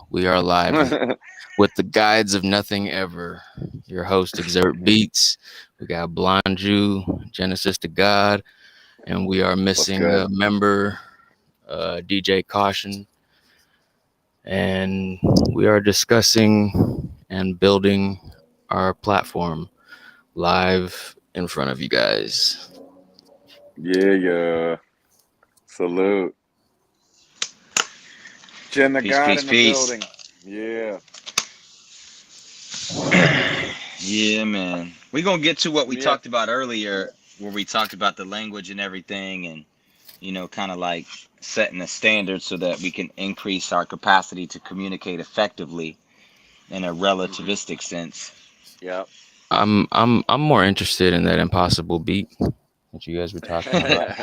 We are live with the guides of nothing ever. Your host, ExurtBeatz. We got Blonju, Genesis to God, and we are missing a member, DJ Kaushun. And we are discussing and building our platform live in front of you guys. Yeah. Salute. Jen the God in the building. Yeah. Yeah, man. We're going to get to what we talked about earlier, where we talked about the language and everything and, kind of like setting a standard so that we can increase our capacity to communicate effectively in a relativistic sense. Yep. I'm more interested in that impossible beat that you guys were talking about.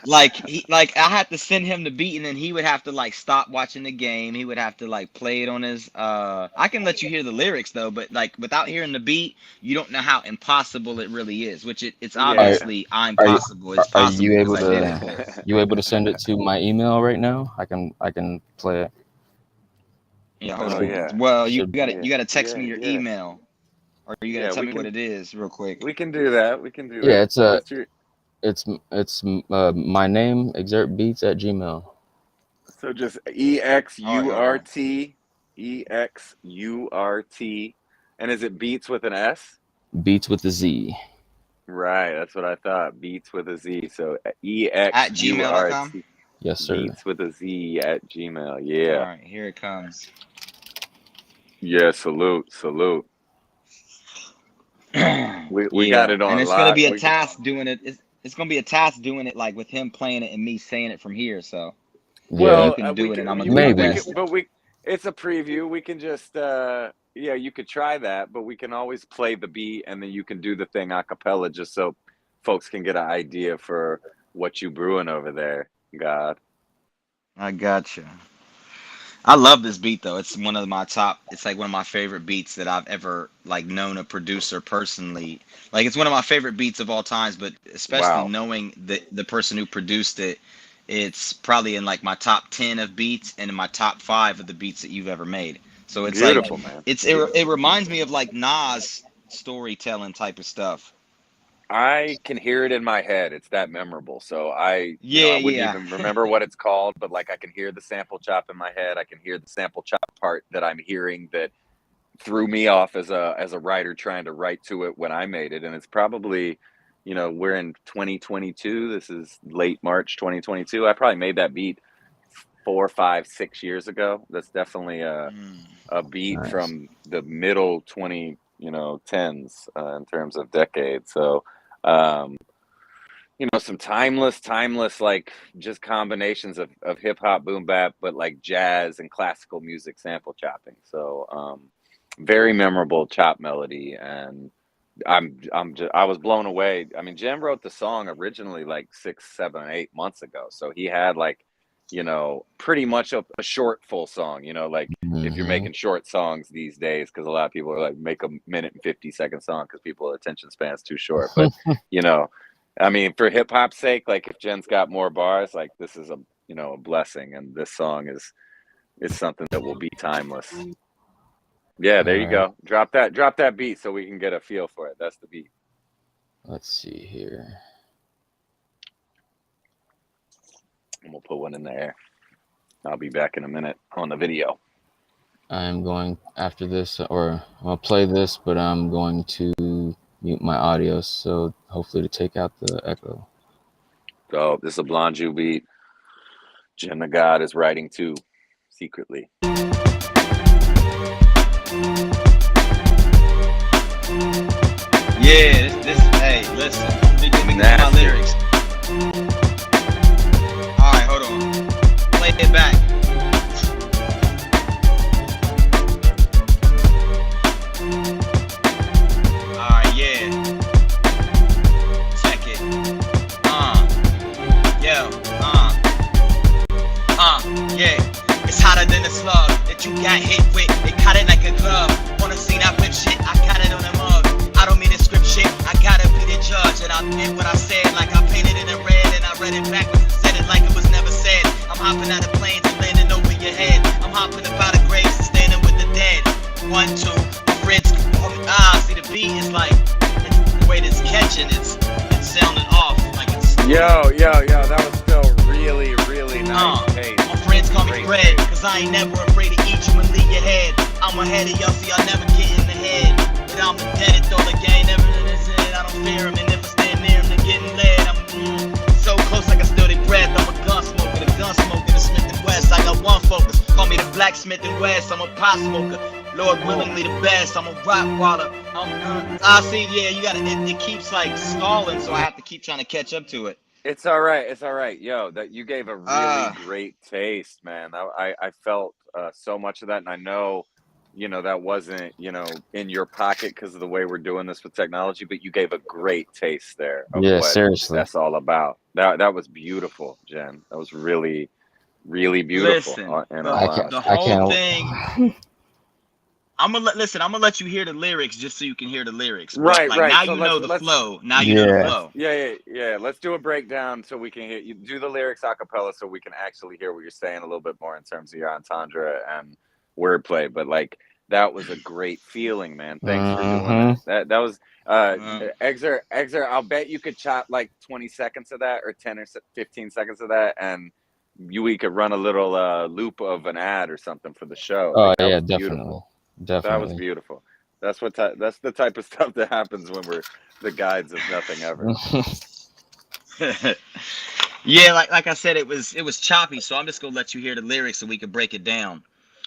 like I had to send him the beat, and then he would have to like stop watching the game. He would have to like play it on his. I can let you hear the lyrics though, but like without hearing the beat, you don't know how impossible it really is. Which it's obviously impossible. It's possible. You able to send it to my email right now? I can play it. Yeah, hold on. Yeah. Well, you gotta text me your email. Or you gotta tell me what it is real quick. We can do that. Yeah, it's my name, ExurtBeatz at Gmail. So just EXURT, EXURT, and is it Beatz with an S? Beatz with a Z. Right, that's what I thought. Beatz with a Z. So EXURT. At gmail.com? Yes, sir. Beatz with a Z at Gmail. Yeah. All right, here it comes. Yeah, salute. We got it on. And it's gonna be a task doing it. It's gonna be a task doing it like with him playing it and me saying it from here. So well, you can do it, and I'm gonna do my best. But it's a preview. We can just you could try that, but we can always play the beat and then you can do the thing a cappella just so folks can get an idea for what you brewing over there. God, I gotcha. I love this beat though. It's one of my top. It's like one of my favorite beats that I've ever like known a producer personally. Like it's one of my favorite beats of all times. But especially knowing the person who produced it, it's probably in like my top 10 of beats and in my top 5 of the beats that you've ever made. So it's beautiful, like man. It reminds me of like Nas storytelling type of stuff. I can hear it in my head. It's that memorable. So I wouldn't even remember what it's called, but like I can hear the sample chop in my head. I can hear the sample chop part that I'm hearing that threw me off as a writer trying to write to it when I made it. And it's probably, we're in 2022. This is late March 2022. I probably made that beat 4, 5, 6 years ago. That's definitely a beat from the middle 2010s in terms of decades. So some timeless like just combinations of hip hop, boom bap, but like jazz and classical music sample chopping. So very memorable chop melody, and I was blown away. I mean, Jem wrote the song originally like 6, 7, 8 months ago, so he had like pretty much a short full song, like if you're making short songs these days, because a lot of people are like make a minute and 50-second song because people's attention span's too short. But I mean, for hip hop's sake, like if Jen's got more bars, like this is a blessing, and this song is something that will be timeless. Yeah, there you go. Drop that beat so we can get a feel for it. That's the beat. Let's see here. And we'll put one in there. I'll be back in a minute on the video. I'm going after this, or I'll play this, but I'm going to mute my audio, so hopefully to take out the echo. So this is a Blonju beat. Jen the God is writing too, secretly. Yeah, hey, listen. Let me get my lyrics. Alright, hold on. Play it back. Alright, yeah. Check it. Yeah. It's hotter than a slug that you got hit with. They cut it like a glove. Wanna see that whip shit? I got it on a mug. I don't mean to script shit. I gotta be the judge. And I meant what I said, like I painted it in red and I read it backwards and said it like it was never said. I'm hopping out of planes and landing over your head. I'm hopping about a grave 1, 2. My friends, see the beat is like the way it's catching. It's sounding off like it's. Yo, that was still really, really nice. My friends call me Fred, cause I ain't never afraid to eat you and leave your head. I'm ahead of y'all, so y'all never get in the head. But I'm dead it though, like I ain't never listen. I don't fear him, and if I stand near him, then getting led. I'm so close, I can still their breath. I'm a gun smoker, the Smith and West. I got one focus. Call me the Blacksmith and West. I'm a pot smoker. Lord willingly the best. I'm a Rottweiler. I see. Yeah, you gotta. It keeps like stalling, so I have to keep trying to catch up to it. It's all right. Yo, that you gave a really great taste, man. I felt so much of that, and I know, that wasn't, in your pocket because of the way we're doing this with technology, but you gave a great taste there of what seriously. that's all about. That was beautiful, Jen. That was really, really beautiful. Listen, the whole thing. I'm gonna let you hear the lyrics just so you can hear the lyrics. Right. Now so you know the flow. Now you know the flow. Yeah. Let's do a breakdown so we can hear you. Do the lyrics a cappella so we can actually hear what you're saying a little bit more in terms of your entendre and wordplay. But like that was a great feeling, man. Thanks for doing that. That was Exurt. I'll bet you could chop like 20 seconds of that or 10 or 15 seconds of that, and we could run a little loop of an ad or something for the show. Oh like, yeah, definitely. That was beautiful. That's that's the type of stuff that happens when we're the guides of nothing ever. Yeah, like I said, it was choppy, so I'm just gonna let you hear the lyrics so we can break it down.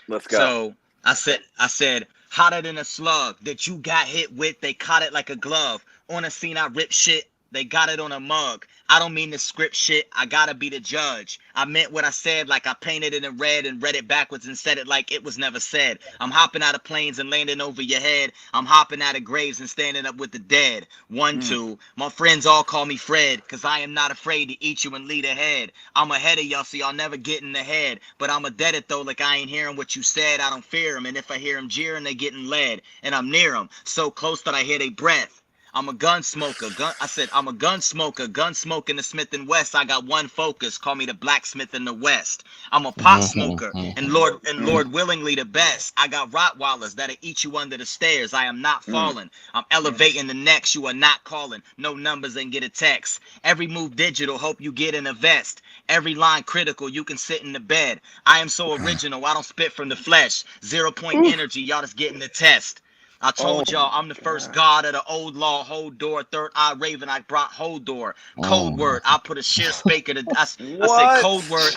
Let's go. So I said, hotter than a slug that you got hit with, they caught it like a glove. On a scene, I rip shit. They got it on a mug. I don't mean to script shit. I gotta be the judge. I meant what I said, like I painted it in red and read it backwards and said it like it was never said. I'm hopping out of planes and landing over your head. I'm hopping out of graves and standing up with the dead. 1, 2. My friends all call me Fred, cause I am not afraid to eat you and lead ahead. I'm ahead of y'all, so y'all never get in the head. But I'm a dead it though, like I ain't hearing what you said. I don't fear them, and if I hear them jeering, they getting led. And I'm near them, so close that I hear their breath. I'm a gun smoker. I'm a gun smoker. Gun smoking the Smith and West. I got one focus. Call me the Blacksmith in the West. I'm a pot smoker, and Lord willingly the best. I got Rottweilers that'll eat you under the stairs. I am not falling. I'm elevating the next. You are not calling. No numbers and get a text. Every move digital. Hope you get in a vest. Every line critical. You can sit in the bed. I am so original. I don't spit from the flesh. 0 point energy. Y'all just getting the test. I told y'all I'm the first god of the old law. Hold door, third eye raven. I brought hold door. Code word. I put a sheer shaker to. I said code word.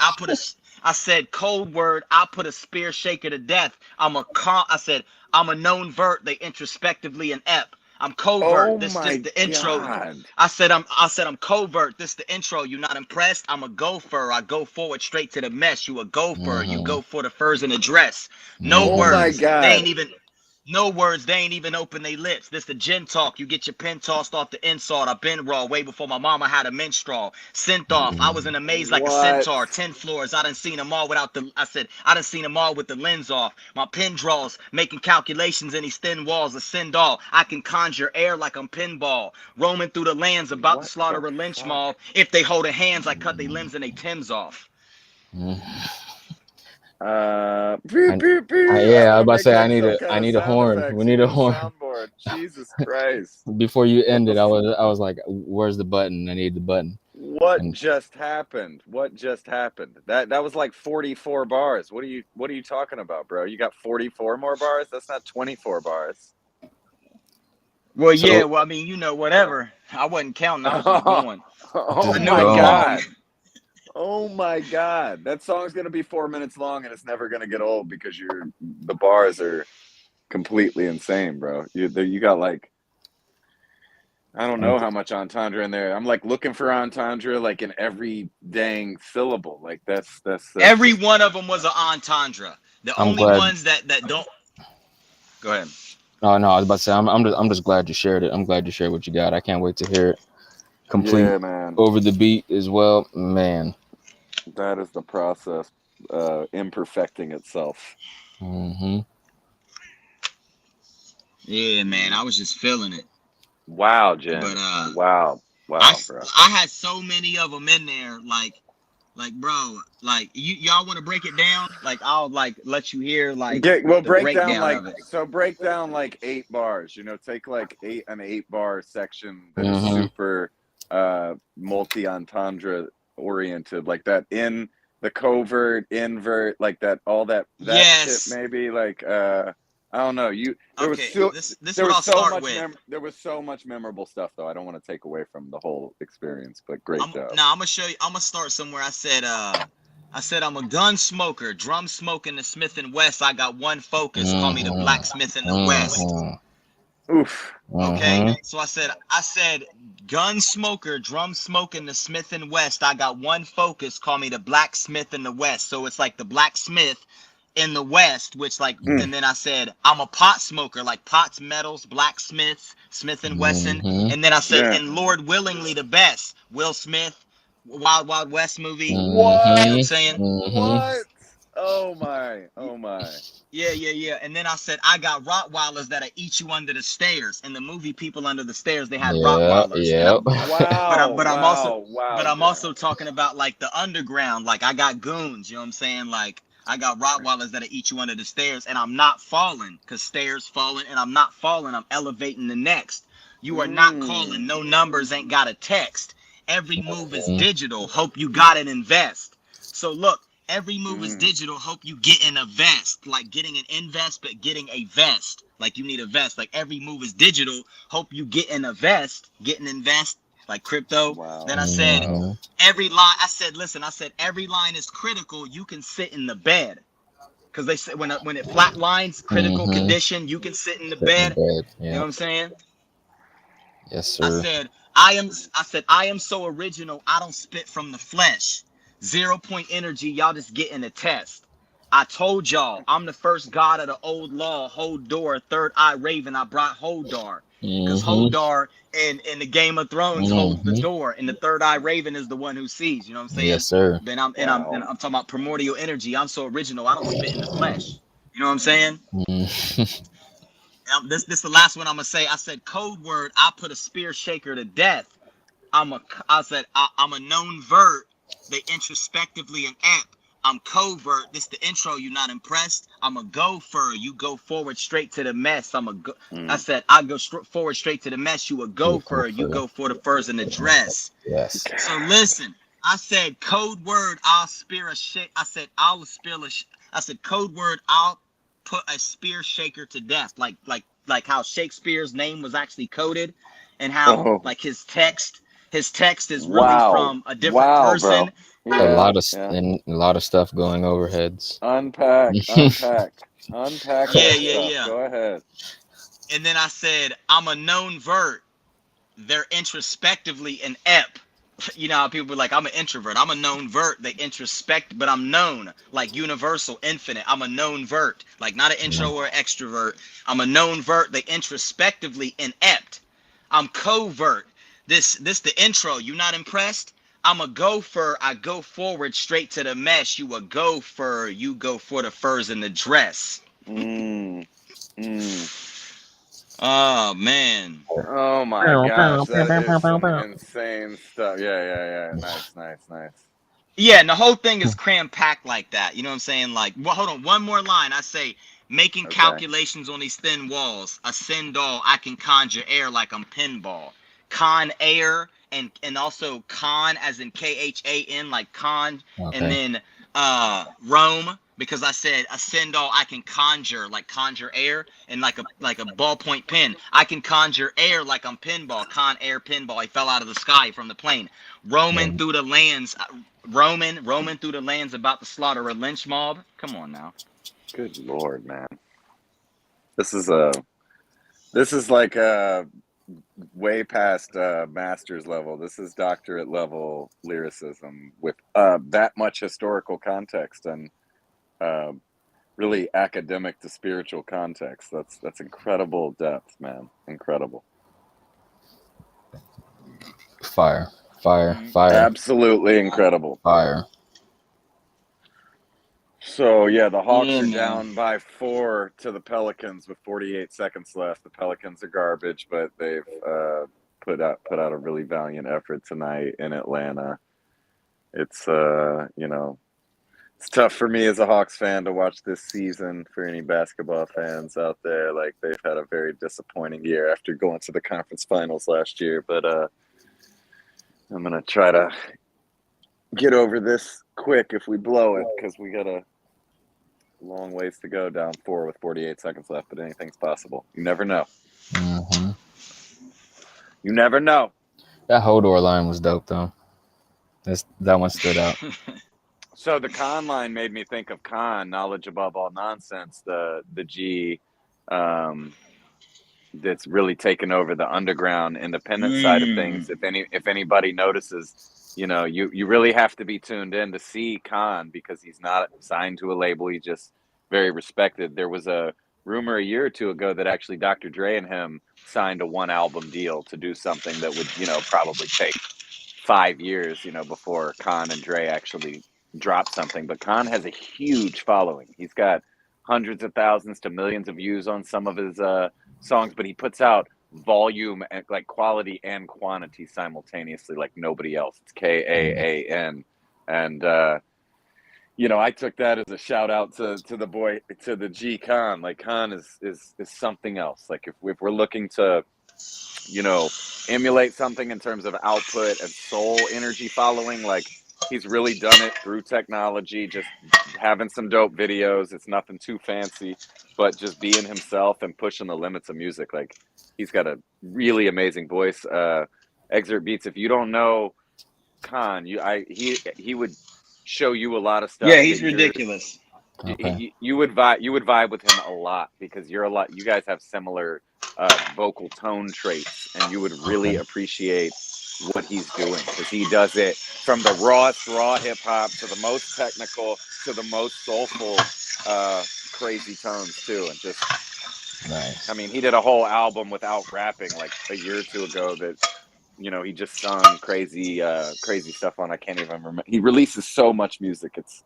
I said code word. I put a spear shaker to death. I said I'm a known vert. They introspectively an ep. I'm covert. This just the intro. I said I'm covert. This the intro. You not impressed? I'm a gopher. I go forward straight to the mess. You a gopher. You go for the furs and the dress. No words. They ain't even. No words, they ain't even open their lips. This the gin talk. You get your pen tossed off the insult. I've been raw way before my mama had a minstrel. Sent off. I was in a maze like a centaur. 10 floors. I done seen them all without the. I said I done seen them all with the lens off. My pen draws, making calculations in these thin walls. A send all. I can conjure air like I'm pinball. Roaming through the lands about to slaughter a lynch mob. If they hold their hands, I cut their limbs and they Tims off. I was about to say I need a horn. We need a horn. Soundboard. Jesus Christ! Before you ended, I was like, "Where's the button? I need the button." What just happened? That was like 44 bars. What are you talking about, bro? You got 44 more bars? That's not 24 bars. Well, yeah. Well, I mean, whatever. I wasn't counting. I was just going. Oh my God. Oh my God, that song's gonna be 4 minutes long and it's never gonna get old because the bars are completely insane, bro. You got like, I don't know how much entendre in there. I'm like looking for entendre like in every dang syllable. Like that's every one of them was an entendre. The only ones that don't. Go ahead. No, I was about to say I'm just glad you shared it. I'm glad you shared what you got. I can't wait to hear it complete over the beat as well, man. That is the process imperfecting itself. Yeah, man, I was just feeling it. Wow, Jen. But wow, I bro. I had so many of them in there. Like Like, bro, like y'all want to break it down? Like, I'll like let you hear like Well, the break down breakdown like of it. break down like 8 bars. Take like an 8 bar section that is Mm-hmm. super multi entendre oriented, like that in the covert, invert, like that, all that shit. Yes. Maybe like I don't know. Okay. This what I'll start with. There was so much memorable stuff though. I don't want to take away from the whole experience, but great job. I'm gonna show you. I'm gonna start somewhere. I said I'm a gun smoker, drum smoking the Smith and West. I got one focus. Call me the blacksmith in the West. Oof. Okay. So I said gun smoker, drum smoking the Smith and West. I got one focus. Call me the blacksmith in the West. So it's like the blacksmith in the West, which like, and then I said I'm a pot smoker, like pots, metals, blacksmiths, Smith and Wesson, and then I said, and Lord willingly the best, Will Smith, Wild Wild West movie. What? You know what I'm saying? What? Oh my! Oh my! Yeah. And then I said I got Rottweilers that'll eat you under the stairs. In the movie People Under the Stairs, they had Rottweilers. Yeah. Wow! But I'm also talking about like the underground. Like I got goons. You know what I'm saying? Like I got Rottweilers that'll eat you under the stairs, and I'm not falling because stairs falling, and I'm not falling. I'm elevating the next. You are not calling. No numbers, ain't got a text. Every move is digital. Hope you got it invest. So look. Every move is digital. Hope you get in a vest, like getting an invest, but getting a vest. Like you need a vest. Like every move is digital. Hope you get in a vest, get an invest, like crypto. Wow. Then I said every line. I said, listen. I said every line is critical. You can sit in the bed, because they said when it flat lines, critical condition, you can sit in the bed. Yeah. You know what I'm saying? Yes, sir. I said I am so original. I don't spit from the flesh. 0 point energy, y'all just getting a test. I told y'all, I'm the first god of the old law, Hodor, third eye raven. I brought Hodor. Because Hodor in the Game of Thrones holds the door, and the third eye raven is the one who sees. You know what I'm saying? Yes, sir. Then I'm talking about primordial energy. I'm so original, I don't spit in the flesh. You know what I'm saying? This the last one I'm gonna say. I said code word, I put a spear shaker to death. I'm a known vert. They introspectively an amp. I'm covert. This the intro. You not impressed? I'm a gopher. You go forward straight to the mess. I said I go forward straight to the mess. You a gopher. You go for the furs and the dress. Yes. So listen. I said code word. I'll spear a shit. I said I'll spear a. I said code word. I'll put a spear shaker to death. Like how Shakespeare's name was actually coded, and how like his text is really from a different person. Bro. Yeah, a lot of stuff going over heads. Unpack. Yeah. Go ahead. And then I said, I'm a known vert. They're introspectively an ep. You know how people be like, I'm an introvert. I'm a known vert. They introspect, but I'm known, like universal, infinite. I'm a known vert, like not an intro or extrovert. I'm a known vert. They introspectively inept. I'm covert. This the intro. You not impressed? I'm a gopher. I go forward straight to the mesh. You a gopher. You go for the furs and the dress. Oh man. Oh my gosh, that is some insane stuff. Yeah. Nice. Yeah, and the whole thing is cram packed like that. You know what I'm saying? Like, well, hold on, one more line. I say, making calculations on these thin walls. A send all, I can conjure air like I'm pinball. Con air and also con as in KHAN, like con, and then Rome, because I said a send all, I can conjure, like conjure air, and like a ballpoint pen. I can conjure air like I'm pinball. Con air pinball. He fell out of the sky from the plane. Roaming through the lands. Roaming through the lands about to slaughter a lynch mob. Come on now. Good Lord, man. This is like way past master's level. This is doctorate level lyricism with that much historical context and really academic to spiritual context. That's incredible depth, man. Incredible. Fire. Absolutely incredible. Fire. So yeah, the Hawks are down by 4 to the Pelicans with 48 seconds left. The Pelicans are garbage, but they've put out a really valiant effort tonight in Atlanta. it's you know, it's tough for me as a Hawks fan to watch this season. For any basketball fans out there, like they've had a very disappointing year after going to the conference finals last year. But I'm gonna try to get over this quick if we blow it, because we got a long ways to go, down 4 with 48 seconds left. But anything's possible. You never know. Mm-hmm. You never know. That Hodor line was dope, though. That one stood out. So the G.O.N.E line made me think of G.O.N E, knowledge above all nonsense. The G that's really taken over the underground independent side of things. If anybody notices, you know, you really have to be tuned in to see G.O.N E, because he's not signed to a label. He's just very respected. There was a rumor a year or two ago that actually Dr. Dre and him signed a 1-album deal to do something that would, you know, probably take 5 years, you know, before G.O.N E and Dre actually drop something. But G.O.N E has a huge following. He's got hundreds of thousands to millions of views on some of his songs, but he puts out volume and like quality and quantity simultaneously like nobody else. It's K-A-A-N. And you know, I took that as a shout out to the boy, to the G.O.N E. Like G.O.N E is something else. Like if we're looking to, you know, emulate something in terms of output and soul energy following, like he's really done it through technology, just having some dope videos. It's nothing too fancy, but just being himself and pushing the limits of music. Like he's got a really amazing voice. ExurtBeatz, if you don't know G.O.N E, he would show you a lot of stuff. Yeah, he's ridiculous. Okay. You would vibe with him a lot, because you guys have similar vocal tone traits, and you would really appreciate what he's doing, because he does it from the rawest raw hip hop to the most technical to the most soulful crazy tones too. And just Nice. I mean, he did a whole album without rapping like a year or two ago that, you know, he just sung crazy stuff on. I can't even remember. He releases so much music, it's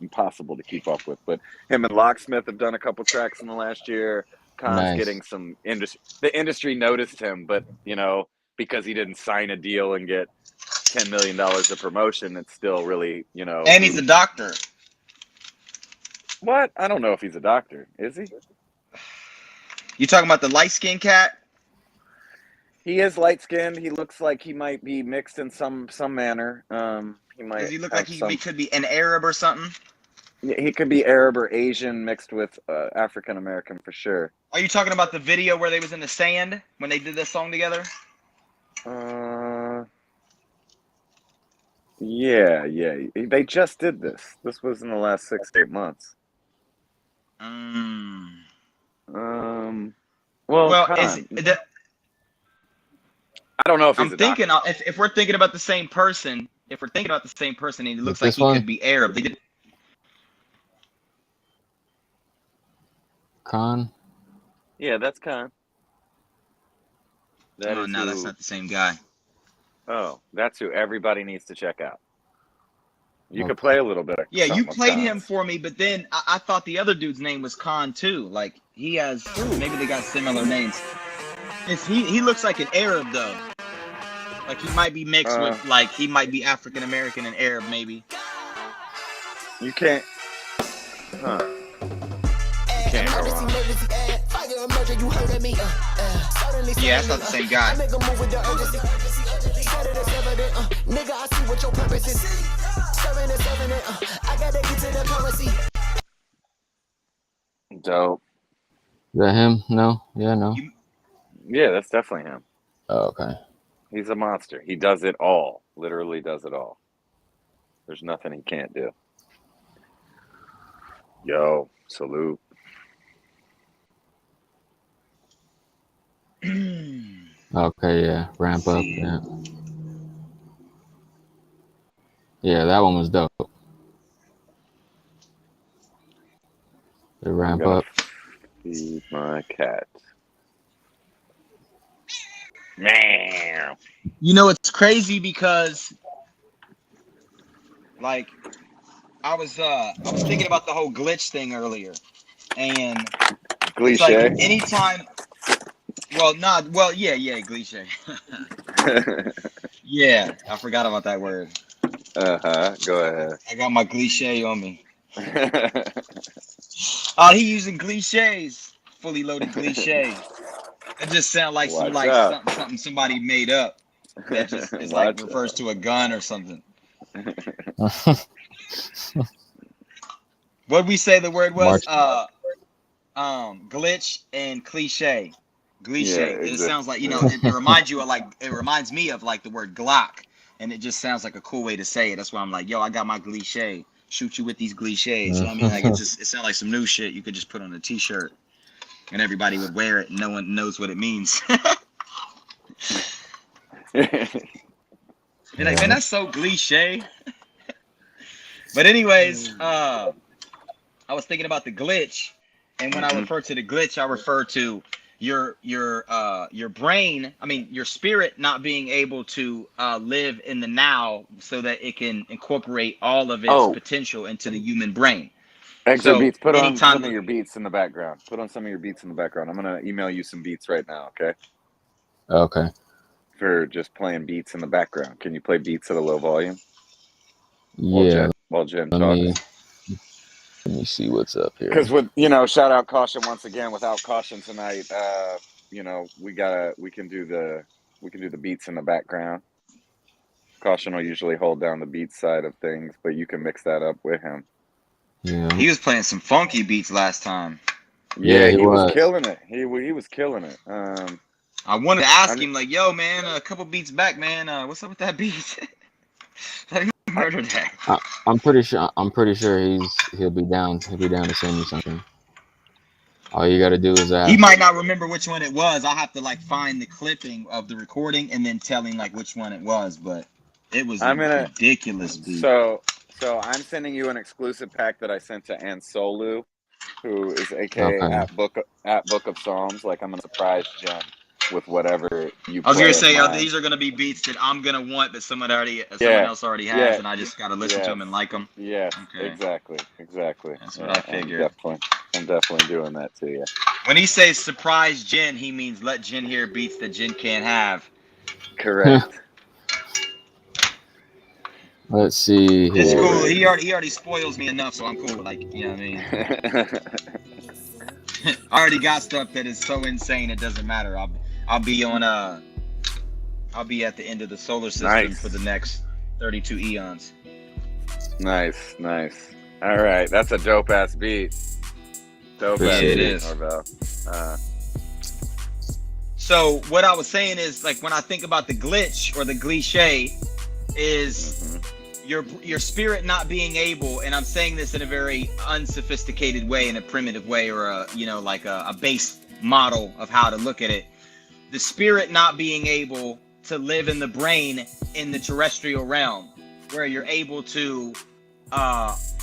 impossible to keep up with. But him and Locksmith have done a couple tracks in the last year. G.O.N.E getting some industry. The industry noticed him, but you know, because he didn't sign a deal and get $10 million of promotion, it's still really, you know. And he's a doctor. What? I don't know if he's a doctor. Is he? You talking about the light-skinned cat? He is light-skinned. He looks like he might be mixed in some manner. He might. Does he look like he could be an Arab or something? Yeah, he could be Arab or Asian mixed with African American for sure. Are you talking about the video where they was in the sand when they did this song together? Yeah. They just did this. This was in the last 6 to 8 months. Well, I don't know if he's I'm thinking if we're thinking about the same person, and it looks like he could be Arab. They did. G.O.N.E. Yeah, that's G.O.N.E. No, that's not the same guy. Oh, that's who everybody needs to check out. You could play a little bit of. Yeah, you played him for me, but then I thought the other dude's name was Khan too. Like he has, maybe they got similar names. He looks like an Arab though. Like he might be mixed with, like he might be African American and Arab maybe. You can't. Huh. You can't go wrong. Yeah, that's not the same guy. Dope. Is that him? No? Yeah, no. Yeah, that's definitely him. Oh, okay. He's a monster. He does it all. Literally does it all. There's nothing he can't do. Yo, salute. Okay, yeah. Ramp up. Yeah. Yeah, that one was dope. The ramp up. Feed my cat. Man. You know, it's crazy because, like, I was thinking about the whole glitch thing earlier, and Cliche. It's like anytime. Yeah, cliche. Yeah, I forgot about that word. Go ahead. I got my cliche on me. Oh, he using cliches. Fully loaded cliche. It just sounds like some Watch out. something somebody made up that just is like refers to a gun or something. What'd we say the word was? Glitch and cliche. Cliche. Yeah, It sounds like, you know, it reminds you of like, it reminds me of like the word Glock, and it just sounds like a cool way to say it. That's why I'm like, yo, I got my cliche. Shoot you with these cliches. You know what I mean? Like, it sounds like some new shit you could just put on a t-shirt and everybody would wear it and no one knows what it means. You're like, man, that's so cliche. But anyways, I was thinking about the glitch, and when I refer to the glitch, I refer to your brain, I mean your spirit not being able to live in the now so that it can incorporate all of its potential into the human brain. ExurtBeatz, put on some of your beats in the background. Put on some of your beats in the background. I'm gonna email you some beats right now, okay? Okay. For just playing beats in the background. Can you play beats at a low volume? Yeah. While Jen talking. Let me see what's up here. Because with, you know, shout out Kaushun once again. Without Kaushun tonight, you know, we can do the beats in the background. Kaushun will usually hold down the beat side of things, but you can mix that up with him. Yeah. He was playing some funky beats last time. Yeah, he was killing it. He was killing it. I wanted to ask him, like, yo, man, a couple beats back, man. What's up with that beat? Like, who murdered that? I'm pretty sure he'll be down to send you something. All you gotta do is ask. He might not remember which one it was. I'll have to like find the clipping of the recording and then tell him like which one it was. But it was a ridiculous beat. So I'm sending you an exclusive pack that I sent to Ansolu, who is AKA at Book of Psalms. Like, I'm gonna surprise Jen with whatever you. I was gonna say, these are gonna be beats that I'm gonna want, but someone else already has, and I just gotta listen to them and like them. Yeah, okay. Exactly. That's what I figured. I'm definitely doing that to you. When he says surprise Jen, he means let Jen hear beats that Jen can't have. Correct. Let's see. It's cool. He already spoils me enough, so I'm cool. Like, you know what I mean? I already got stuff that is so insane it doesn't matter. I'll be at the end of the solar system for the next 32 eons. Nice. All right, that's a dope ass beat. It is. So what I was saying is, like, when I think about the glitch or the cliche, is your spirit not being able, and I'm saying this in a very unsophisticated way, in a primitive way, or a base model of how to look at it. The spirit not being able to live in the brain in the terrestrial realm, where you're able to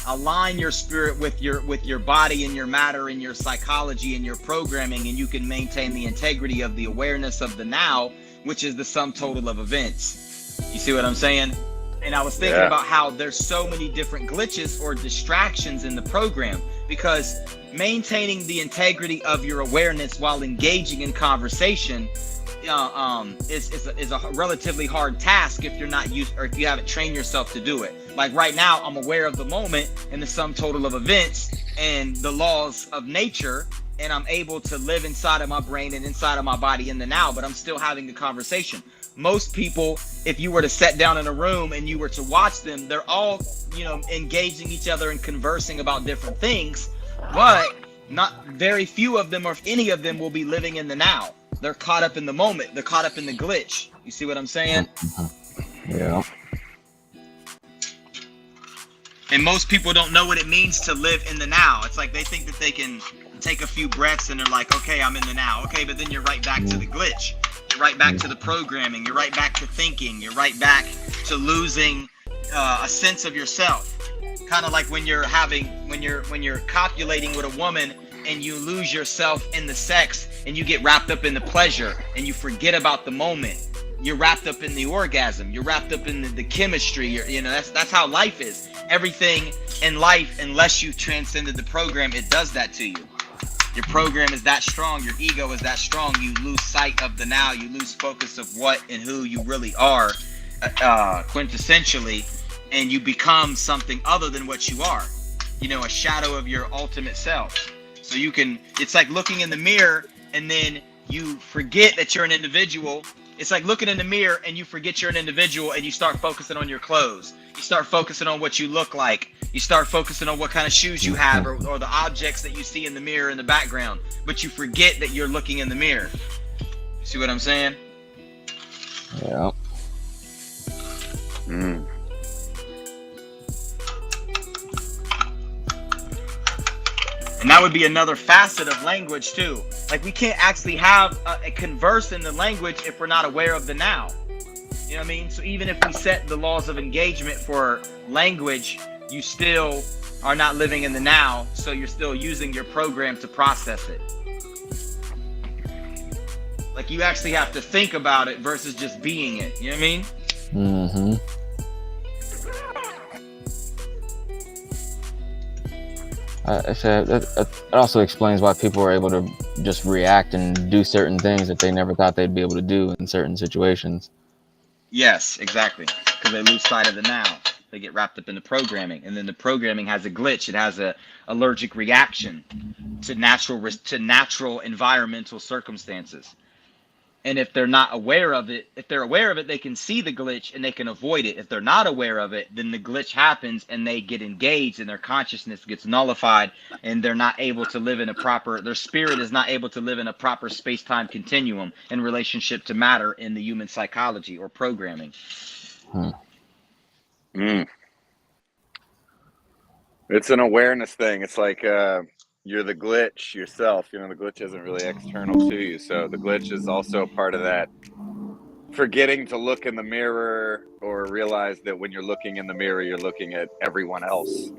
align your spirit with your body and your matter and your psychology and your programming, and you can maintain the integrity of the awareness of the now, which is the sum total of events. You see what I'm saying? And I was thinking about how there's so many different glitches or distractions in the program, because maintaining the integrity of your awareness while engaging in conversation is a relatively hard task if you're not used, or if you haven't trained yourself to do it. Like right now, I'm aware of the moment and the sum total of events and the laws of nature, and I'm able to live inside of my brain and inside of my body in the now, but I'm still having the conversation. Most people, if you were to sit down in a room and you were to watch them, they're all, engaging each other and conversing about different things, but not very few of them, or if any of them, will be living in the now. They're caught up in the moment. They're caught up in the glitch. You see what I'm saying? Yeah. And most people don't know what it means to live in the now. It's like they think that they can take a few breaths and they're like, okay, I'm in the now. Okay, but then you're right back to the glitch. You're right back to the programming. You're right back to thinking. You're right back to losing a sense of yourself. Kind of like when you're copulating with a woman and you lose yourself in the sex and you get wrapped up in the pleasure and you forget about the moment. You're wrapped up in the orgasm. You're wrapped up in the chemistry. That's how life is. Everything in life, unless you transcended the program, it does that to you. Your program is that strong. Your ego is that strong. You lose sight of the now. You lose focus of what and who you really are, quintessentially. And most people don't know what it means to live in the now. It's like they think that they can take a few breaths and they're like, okay, I'm in the now. Okay, but then you're right back to the glitch. You're right back to the programming. You're right back to thinking. You're right back to losing a sense of yourself. Kind of like when you're copulating with a woman and you lose yourself in the sex and you get wrapped up in the pleasure and you forget about the moment. You're wrapped up in the orgasm. You're wrapped up in the chemistry. That's how life is. Everything in life, unless you transcended the program, it does that to you. Your program is that strong. Your ego is that strong. You lose focus of what and who you really are, quintessentially. and you become something other than what you are, a shadow of your ultimate self. So it's like looking in the mirror and then you forget that you're an individual. It's like looking in the mirror and you forget you're an individual and you start focusing on your clothes. You start focusing on what you look like. You start focusing on what kind of shoes you have or the objects that you see in the mirror in the background. But you forget that you're looking in the mirror. See what I'm saying? Yeah. Mm. And that would be another facet of language too. Like we can't actually have a converse in the language if we're not aware of the now. You know what I mean? So even if we set the laws of engagement for language, you still are not living in the now. So you're still using your program to process it. Like you actually have to think about it versus just being it. You know what I mean? Mm-hmm. It also explains why people are able to just react and do certain things that they never thought they'd be able to do in certain situations. Yes, exactly. Because they lose sight of the now. They get wrapped up in the programming, and then the programming has a glitch. It has a allergic reaction to natural environmental circumstances. And if they're not aware of it, they can see the glitch and they can avoid it. If they're not aware of it, then the glitch happens and they get engaged and their consciousness gets nullified and they're not able to live in their spirit is not able to live in a proper space-time continuum in relationship to matter in the human psychology or programming. Mm. It's an awareness thing. It's like you're the glitch yourself. The glitch isn't really external to you. So the glitch is also part of that forgetting to look in the mirror or realize that when you're looking in the mirror, you're looking at everyone else,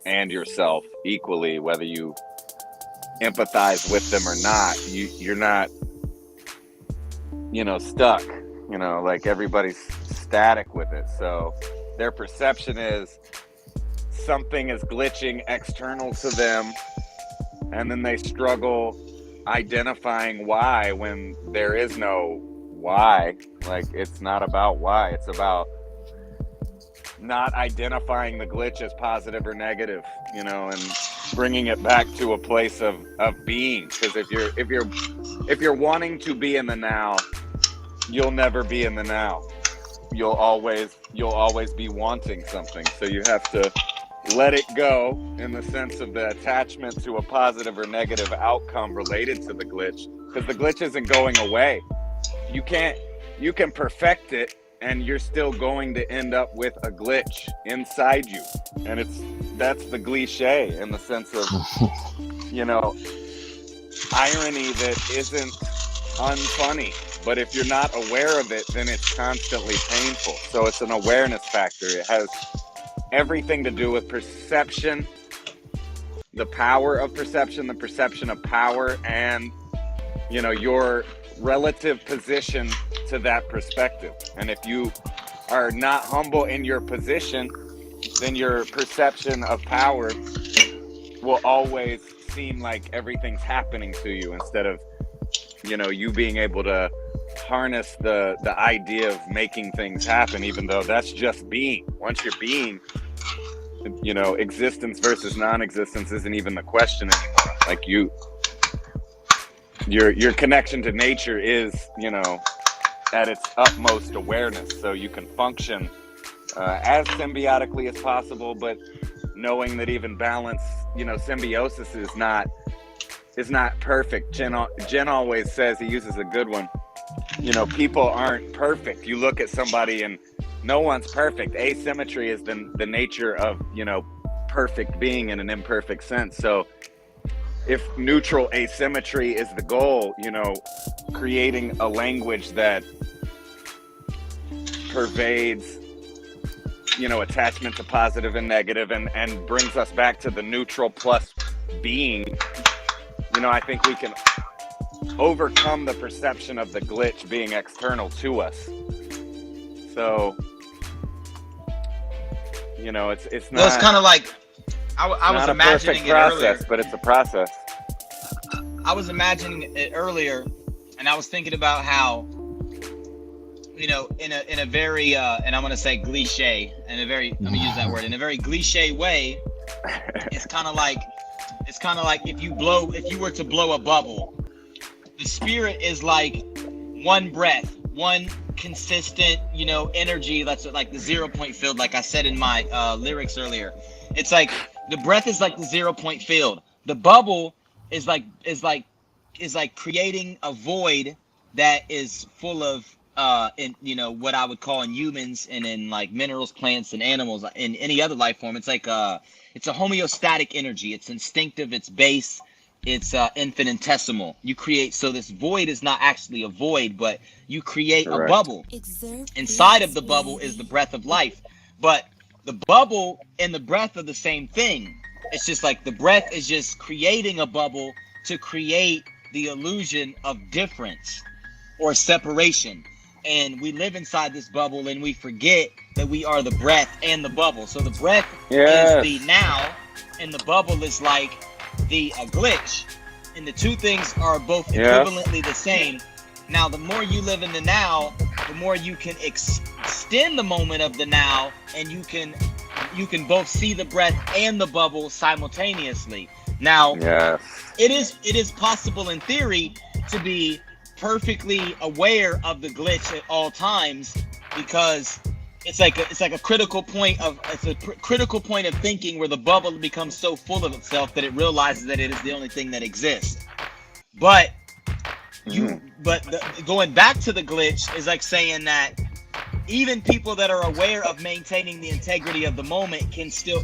and yourself equally, whether you empathize with them or not. You're not, stuck, like everybody's static with it. So their perception is something is glitching external to them. And then they struggle identifying why when there is no why. Like, it's not about why. It's about not identifying the glitch as positive or negative, and bringing it back to a place of being. Because if you're wanting to be in the now, you'll never be in the now. You'll always be wanting something. So you have to let it go in the sense of the attachment to a positive or negative outcome related to the glitch, because the glitch isn't going away. You can perfect it and you're still going to end up with a glitch inside you. And that's the cliche in the sense of, irony that isn't unfunny. But if you're not aware of it, then it's constantly painful. So it's an awareness factor. It has everything to do with perception, the power of perception, the perception of power, and your relative position to that perspective. And if you are not humble in your position, then your perception of power will always seem like everything's happening to you instead of you being able to harness the idea of making things happen, even though that's just being. Once you're being, existence versus non-existence isn't even the question anymore. Like your connection to nature is, at its utmost awareness. So you can function as symbiotically as possible, but knowing that even balance, symbiosis is not perfect. Jen always says, he uses a good one, people aren't perfect. You look at somebody and no one's perfect. Asymmetry is the nature of, perfect being in an imperfect sense. So if neutral asymmetry is the goal, creating a language that pervades, attachment to positive and negative and brings us back to the neutral plus being, I think we can overcome the perception of the glitch being external to us. So, it's not. Well, it's kind of like I was imagining it earlier, but it's a process. I was imagining it earlier, and I was thinking about how you know, in a very and I'm gonna say cliche, in a very, let me use that word, in a very cliche way. It's kind of like if you were to blow a bubble, the spirit is like one breath, one consistent, you know, energy. That's like the 0 point field, like I said in my lyrics earlier. It's like the breath is like the 0 point field. The bubble is like creating a void that is full of in, you know, what I would call in humans and in like minerals, plants, and animals, in any other life form. It's like it's a homeostatic energy. It's instinctive, it's base, it's infinitesimal. You create, so this void is not actually a void, but you create a bubble. Inside of the bubble is the breath of life, but the bubble and the breath are the same thing. It's just like the breath is just creating a bubble to create the illusion of difference or separation. And we live inside this bubble and we forget that we are the breath and the bubble. So the breath is the now and the bubble is like the glitch. And the two things are both equivalently the same. Now, the more you live in the now, the more you can extend the moment of the now, and you can both see the breath and the bubble simultaneously. Now, it is possible in theory to be perfectly aware of the glitch at all times, because it's like a critical point of thinking where the bubble becomes so full of itself that it realizes that it is the only thing that exists. But going back to the glitch is like saying that even people that are aware of maintaining the integrity of the moment can still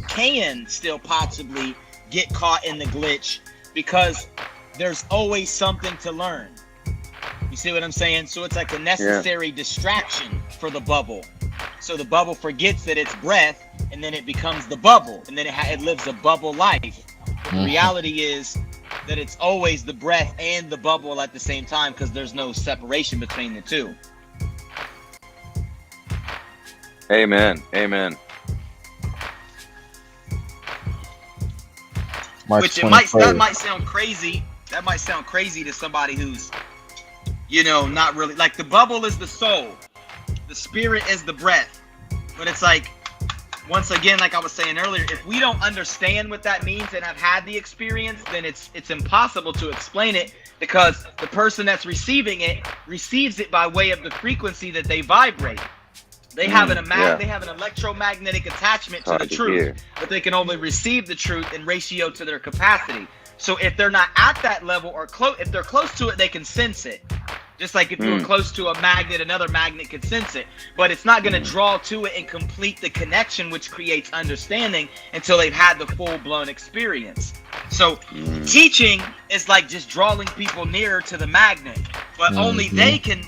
possibly get caught in the glitch, because there's always something to learn. You see what I'm saying? So it's like a necessary distraction for the bubble. So the bubble forgets that it's breath, and then it becomes the bubble, and then it lives a bubble life. But the reality is that it's always the breath and the bubble at the same time, because there's no separation between the two. Amen. Amen. Which that might sound crazy. That might sound crazy to somebody who's, you know, not really, like, the bubble is the soul, the spirit is the breath. But it's like, once again, like I was saying earlier, if we don't understand what that means and have had the experience, then it's impossible to explain it, because the person that's receiving it receives it by way of the frequency that they vibrate. They have they have an electromagnetic attachment to the truth, but they can only receive the truth in ratio to their capacity. So if they're not at that level, or if they're close to it, they can sense it. Just like if you were close to a magnet, another magnet could sense it. But it's not going to draw to it and complete the connection, which creates understanding, until they've had the full-blown experience. So teaching is like just drawing people nearer to the magnet. But only they can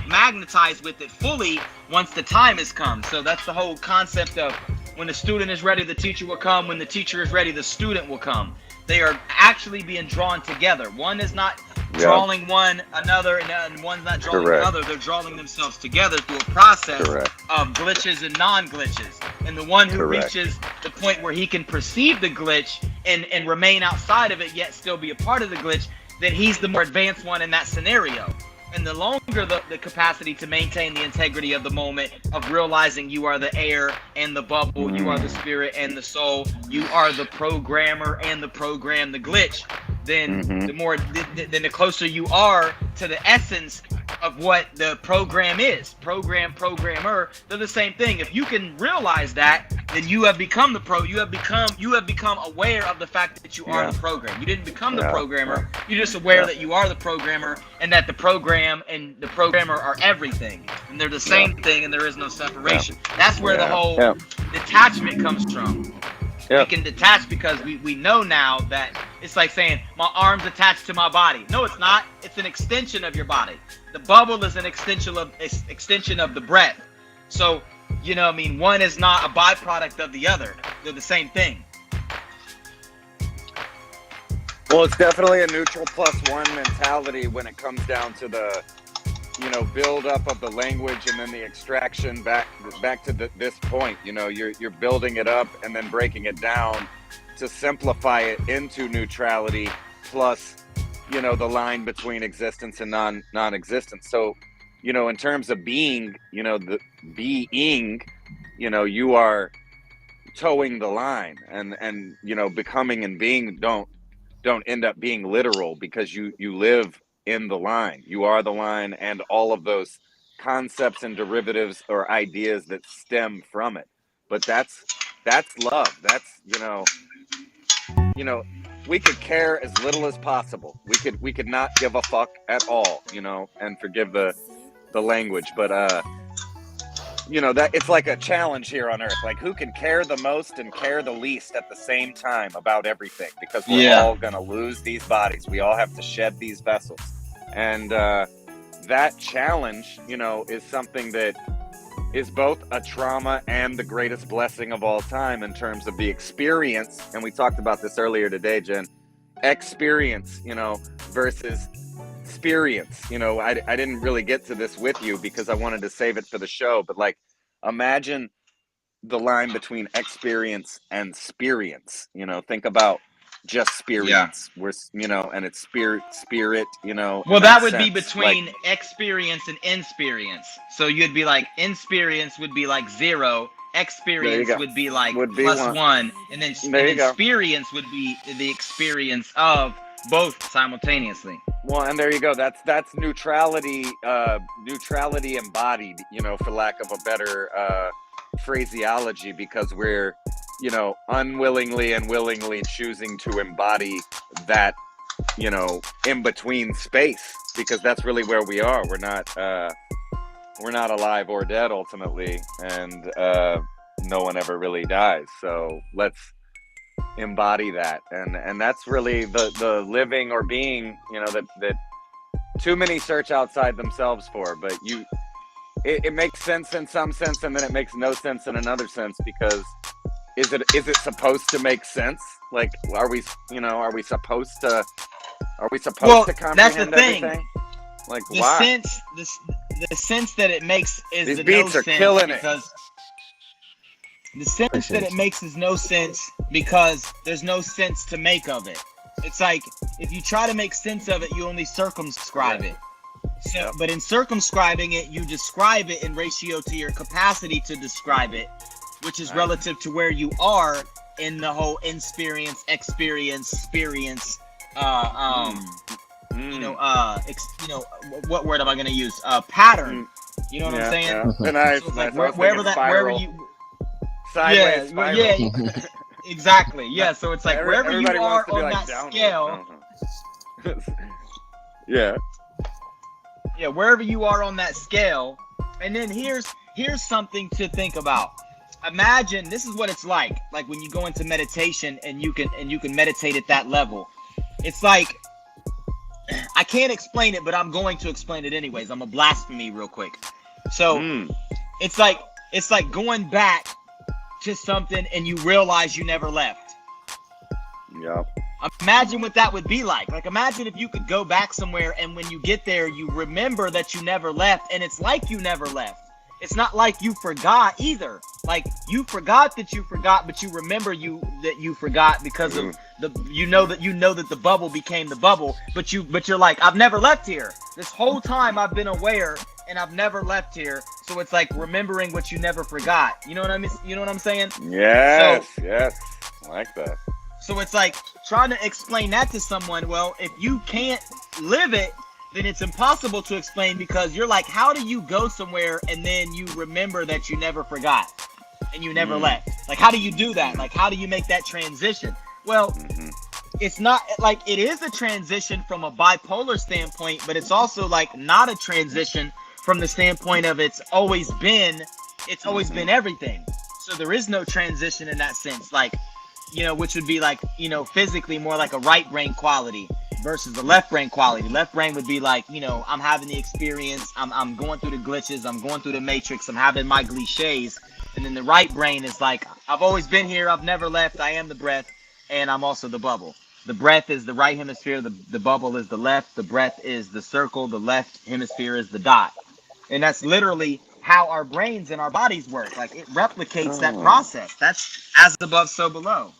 magnetize with it fully once the time has come. So that's the whole concept of, when the student is ready, the teacher will come. When the teacher is ready, the student will come. They are actually being drawn together. One is not drawing one another, and one's not drawing another. They're drawing themselves together through a process of glitches and non-glitches. And the one who reaches the point where he can perceive the glitch and remain outside of it, yet still be a part of the glitch, then he's the more advanced one in that scenario. And the longer the capacity to maintain the integrity of the moment, of realizing you are the air and the bubble, you are the spirit and the soul, you are the programmer and the program, the glitch, then the closer you are to the essence of what the program is. Programmer, they're the same thing. If you can realize that, then you have become you have become aware of the fact that you are the program. You didn't become the programmer. You're just aware that you are the programmer, and that the program and the programmer are everything, and they're the same thing, and there is no separation. That's where the whole detachment comes from. We can detach because we know now that it's like saying my arm's attached to my body. No, it's not. It's an extension of your body. The bubble is an extension of the breath. So, you know, I mean, one is not a byproduct of the other. They're the same thing. Well, it's definitely a neutral plus one mentality when it comes down to the, you know, build up of the language and then the extraction back to this point. You know, you're building it up and then breaking it down to simplify it into neutrality, plus, you know, the line between existence and non-existence. So in terms of being, the being, you are towing the line, and becoming and being don't end up being literal, because you live in the line. You are the line, and all of those concepts and derivatives or ideas that stem from it. But that's love. That's we could care as little as possible. We could not give a fuck at all, and forgive the language, but that it's like a challenge here on Earth. Like, who can care the most and care the least at the same time about everything? Because we're all gonna lose these bodies. We all have to shed these vessels, and that challenge, is something that is both a trauma and the greatest blessing of all time in terms of the experience. And we talked about this earlier today, Jen. Experience, versus experience. I didn't really get to this with you because I wanted to save it for the show, but like, imagine the line between experience and sperience. Think about just sperience. We're and it's spirit, well, that would be between experience and insperience. So you'd be like, insperience would be like 0, experience would be like +1, and then experience would be the experience of both simultaneously. Well, and there you go. That's neutrality, neutrality embodied, for lack of a better phraseology, because we're, unwillingly and willingly choosing to embody that, in between space, because that's really where we are. We're not alive or dead ultimately, and no one ever really dies. So let's embody that, and that's really the living or being, that too many search outside themselves for. But it makes sense in some sense, and then it makes no sense in another sense, because is it supposed to make sense? Like, are we supposed to comprehend that's the thing. everything? Like, the why? The sense that it makes is These the beats no are sense, killing because the sense that it makes is no sense because there's no sense to make of it. It's like, if you try to make sense of it, you only circumscribe it. So, but in circumscribing it, you describe it in ratio to your capacity to describe it, which is relative to where you are in the whole experience, what word am I going to use? Pattern. You know what I'm saying? Yeah. Nice, so it's nice. like wherever you sideways spiral. Yeah, exactly. Yeah, so it's like wherever you are on like that scale. Yeah. Yeah, wherever you are on that scale. And then here's something to think about. Imagine, this is what it's like when you go into meditation and you can meditate at that level. It's like, I can't explain it, but I'm going to explain it anyways. I'm a blasphemy real quick. So it's like going back to something and you realize you never left. Yep. Imagine what that would be like. Like, imagine if you could go back somewhere and when you get there, you remember that you never left, and it's like you never left. It's not like you forgot either. Like, you forgot that you forgot, but you remember that you forgot because of that the bubble became the bubble, but you're like, I've never left here. This whole time I've been aware and I've never left here. So it's like remembering what you never forgot. You know what I mean? You know what I'm saying? Yes, yes. I like that. So it's like trying to explain that to someone. Well, if you can't live it, then it's impossible to explain, because you're like, how do you go somewhere and then you remember that you never forgot and you never left? Like, how do you do that? Like, how do you make that transition? Well, it's not like, it is a transition from a bipolar standpoint, but it's also like not a transition from the standpoint of it's always been everything. So there is no transition in that sense. Like, which would be like, physically more like a right brain quality versus the left brain quality. Left brain would be like, I'm having the experience, I'm going through the glitches, I'm going through the matrix, I'm having my cliches. And then the right brain is like, I've always been here, I've never left, I am the breath, and I'm also the bubble. The breath is the right hemisphere, the bubble is the left, the breath is the circle, the left hemisphere is the dot. And that's literally how our brains and our bodies work. Like, it replicates that process. That's as above, so below.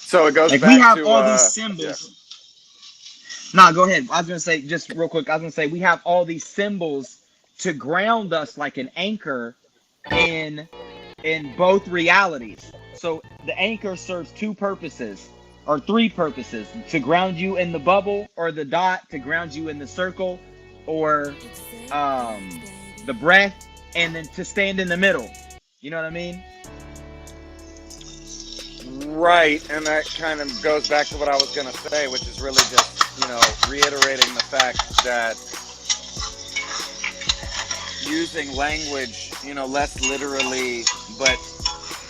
So it goes like, back we have to all these symbols. Nah, go ahead. I was gonna say just real quick. I was gonna say we have all these symbols to ground us like an anchor in both realities. So the anchor serves two purposes or three purposes: to ground you in the bubble, or the dot to ground you in the circle, or the breath, and then to stand in the middle. You know what I mean? Right, and that kind of goes back to what I was going to say, which is really just, reiterating the fact that using language, less literally, but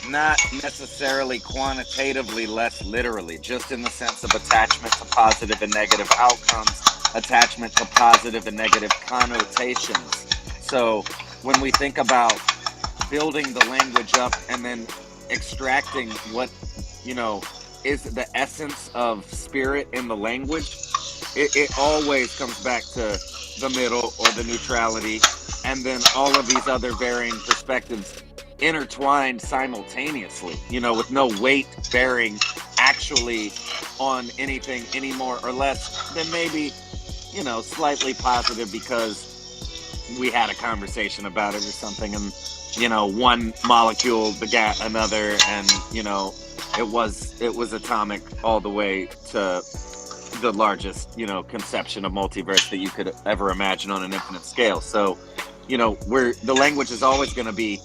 not necessarily quantitatively less literally, just in the sense of attachment to positive and negative outcomes, attachment to positive and negative connotations. So when we think about building the language up and then extracting what, is the essence of spirit in the language, it always comes back to the middle or the neutrality, and then all of these other varying perspectives intertwined simultaneously, with no weight bearing actually on anything any more or less than maybe, slightly positive because we had a conversation about it or something, and, one molecule begat another, and, it was atomic all the way to the largest, conception of multiverse that you could ever imagine on an infinite scale. So, where the language is always going to be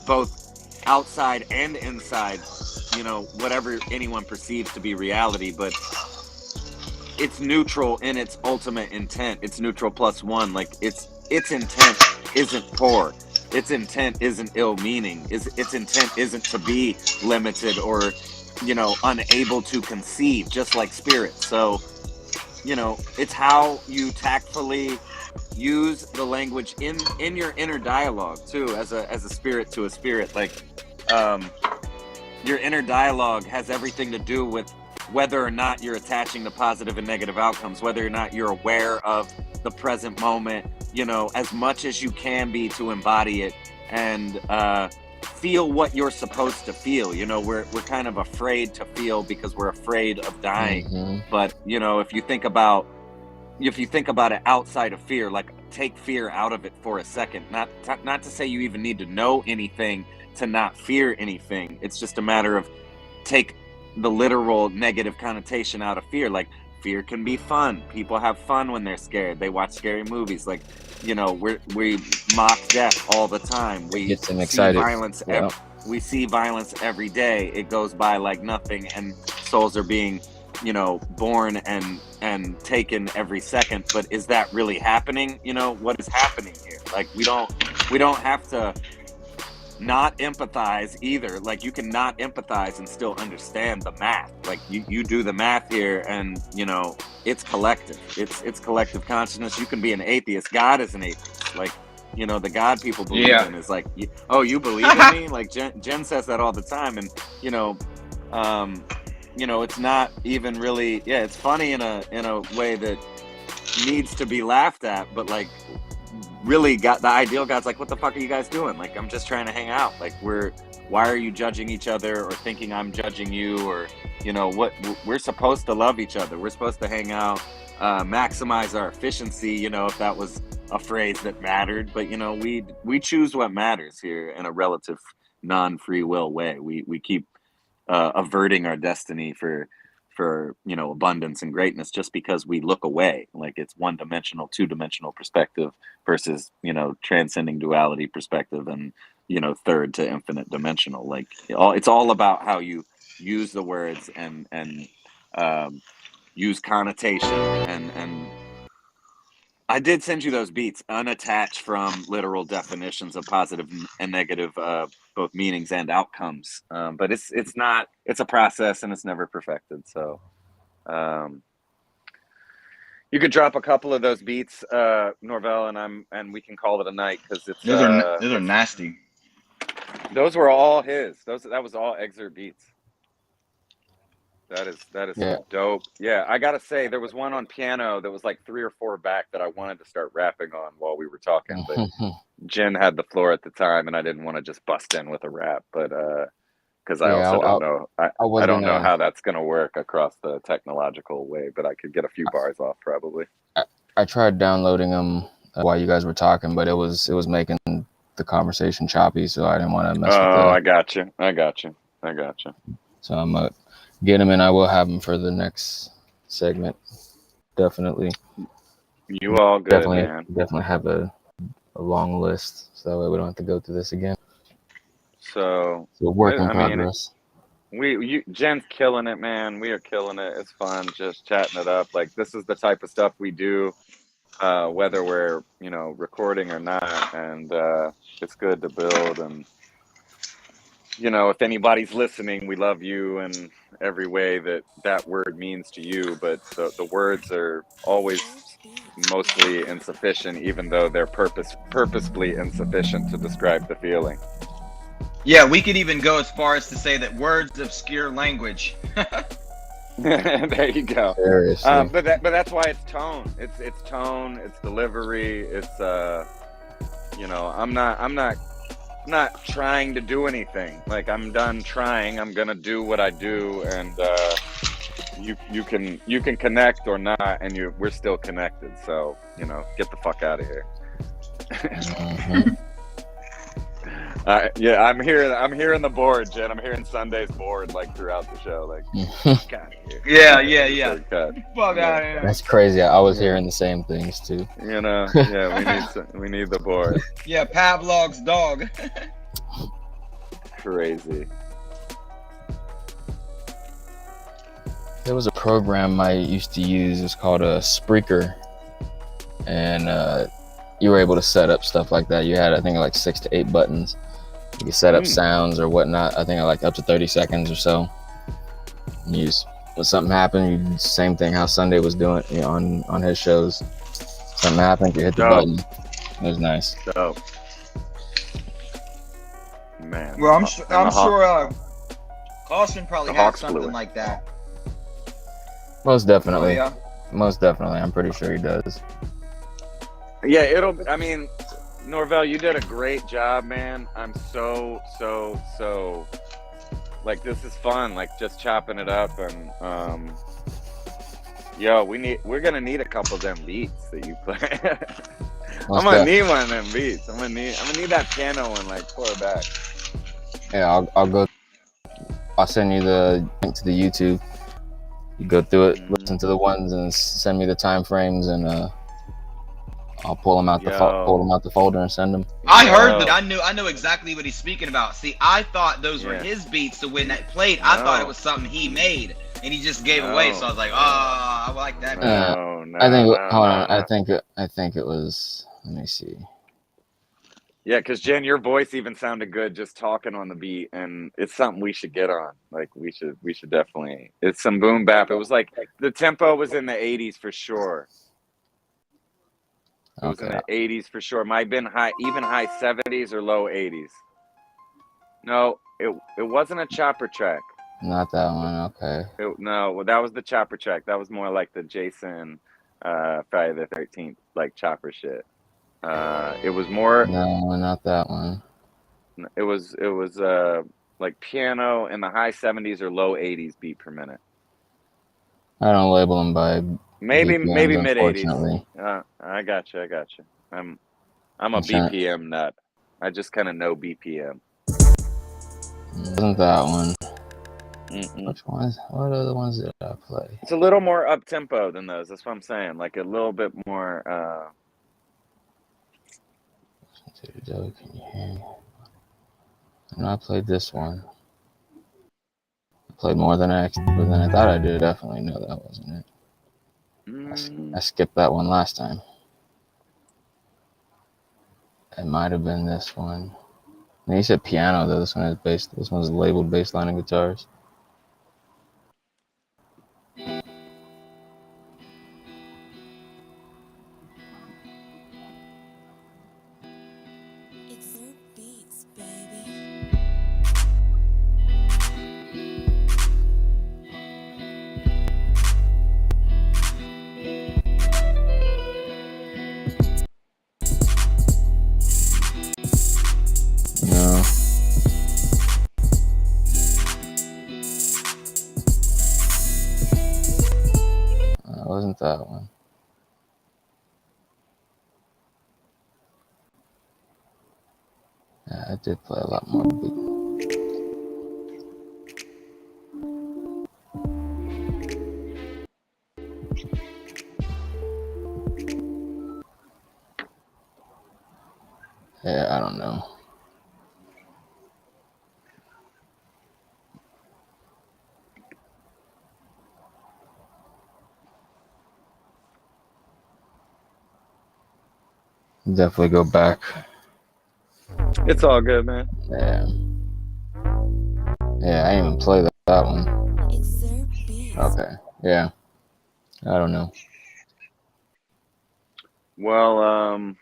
both outside and inside, whatever anyone perceives to be reality, but it's neutral in its ultimate intent. It's neutral plus one. Like its intent isn't poor. Its intent isn't ill meaning. Its intent isn't to be limited or, unable to conceive, just like spirit. So, it's how you tactfully use the language in your inner dialogue too, as a spirit to a spirit. Like, your inner dialogue has everything to do with whether or not you're attaching to positive and negative outcomes, whether or not you're aware of the present moment, as much as you can be to embody it and feel what you're supposed to feel. We're kind of afraid to feel because we're afraid of dying. Mm-hmm. But, if you think about it outside of fear, like take fear out of it for a second, not to say you even need to know anything to not fear anything. It's just a matter of take the literal negative connotation out of fear. Like fear can be fun. People have fun when they're scared. They watch scary movies. Like, we mock death all the time. We Gets them see excited. violence. Yeah. We see violence every day. It goes by like nothing, and souls are being, born and taken every second. But is that really happening? What is happening here? Like we don't have to not empathize either. Like you can not empathize and still understand the math. Like you do the math here, and it's collective. It's collective consciousness. You can be an atheist. God is an atheist. Like, the God people believe in is like, you believe in me? Like Jen says that all the time, and it's not even really. Yeah, it's funny in a way that needs to be laughed at, but like really got the ideal God's like, what the fuck are you guys doing? Like, I'm just trying to hang out. Like, why are you judging each other or thinking I'm judging you? Or, what we're supposed to love each other. We're supposed to hang out, maximize our efficiency, if that was a phrase that mattered. But, we choose what matters here in a relative non-free will way. We keep averting our destiny for abundance and greatness just because we look away. Like it's one-dimensional, two-dimensional perspective versus transcending duality perspective, and third to infinite dimensional. Like it's all about how you use the words and use connotation. And I did send you those beats unattached from literal definitions of positive and negative both meanings and outcomes, but it's a process and it's never perfected. So you could drop a couple of those beats, Norvell, and we can call it a night, because it's Those are nasty. Those were all his. That was all ExurtBeatz. That is Yeah. dope. Yeah, I gotta say there was one on piano that was like 3 or 4 back that I wanted to start rapping on while we were talking, but Jen had the floor at the time, and I didn't want to just bust in with a rap. But because I Yeah, also don't know. I was I don't know gonna. how that's gonna work across the technological way, but I could get a few bars off probably. I tried downloading them while you guys were talking, but it was making the conversation choppy, so I didn't want to mess with Oh, the. I got you. I got you. I got you. So I'm gonna get them, and I will have them for the next segment. Definitely, You all good, man. definitely have a long list, so that way we don't have to go through this again. So, So work in I mean, progress. Jen's killing it, man. We are killing it. It's fun just chatting it up. Like, this is the type of stuff we do, whether we're, recording or not. And it's good to build. And, if anybody's listening, we love you in every way that word means to you. But the words are always mostly insufficient, even though they're purposefully insufficient to describe the feeling. Yeah, we could even go as far as to say that words obscure language. There you go. Seriously. But that's why it's tone. It's tone. It's delivery. It's I'm not trying to do anything. Like, I'm done trying. I'm gonna do what I do, and you can connect or not, and we're still connected. So get the fuck out of here. Mm-hmm. Yeah, I'm hearing the board, Jen. I'm hearing Sunday's board like throughout the show. Like, fuck out of here. Yeah. Fuck out of here. That's crazy. I was hearing the same things too. Yeah, we need the board. Yeah, Pavlov's dog. Crazy. There was a program I used to use. It's called a Spreaker, and you were able to set up stuff like that. You had, I think, like 6 to 8 buttons. You could set up sounds or whatnot. I think like up to 30 seconds or so. And you just, when something happened, you same thing how Sunday was doing on his shows. Something happened, you hit the button. It was nice. Dope. Man. Well, I'm sure Kaushun probably had something like that. Most definitely. Oh, yeah. Most definitely. I'm pretty sure he does. Yeah, Norvell, you did a great job, man. I'm so like, this is fun, like just chopping it up, and we're gonna need a couple of them beats that you play. I'm gonna need one of them beats. I'm gonna need that piano and like pour it back. Yeah, I'll send you the link to the YouTube. You go through it, listen to the ones, and send me the time frames, and I'll pull them out the folder and send them. I heard that. I know exactly what he's speaking about. See, I thought those were his beats. So when that played, I thought it was something he made and he just gave away. So I was like, I like that. I think it was. Let me see. Yeah, because Jen, your voice even sounded good just talking on the beat, and it's something we should get on. Like, we should definitely. It's some boom bap. It was like the tempo was in the 80s for sure. It was in the 80s for sure. Might have been high 70s or low 80s. No, it wasn't a chopper track. Not that one. Okay. No, that was the chopper track. That was more like the Jason Friday the 13th, like chopper shit. It was more. No, not that one. It was like piano in the high 70s or low 80s beat per minute. I don't label them by. Maybe BPMs, mid 80s. I got you. I'm a BPM nut. I just kind of know BPM. Wasn't that one? Which ones? What are the ones that I play? It's a little more up tempo than those. That's what I'm saying. Like a little bit more. Can you hear me? And I played this one. I played more than I thought I did. Definitely no, that wasn't it. I skipped that one last time. It might have been this one. And you said piano though. This one is bass. This one's labeled bassline and guitars. ExurtBeatz, baby. No. wasn't that one. Yeah, I did play a lot more beat. Yeah, I don't know. Definitely go back. It's all good, man. Yeah. Yeah, I didn't even play that one. ExurtBeatz. Okay. Yeah. I don't know. Well,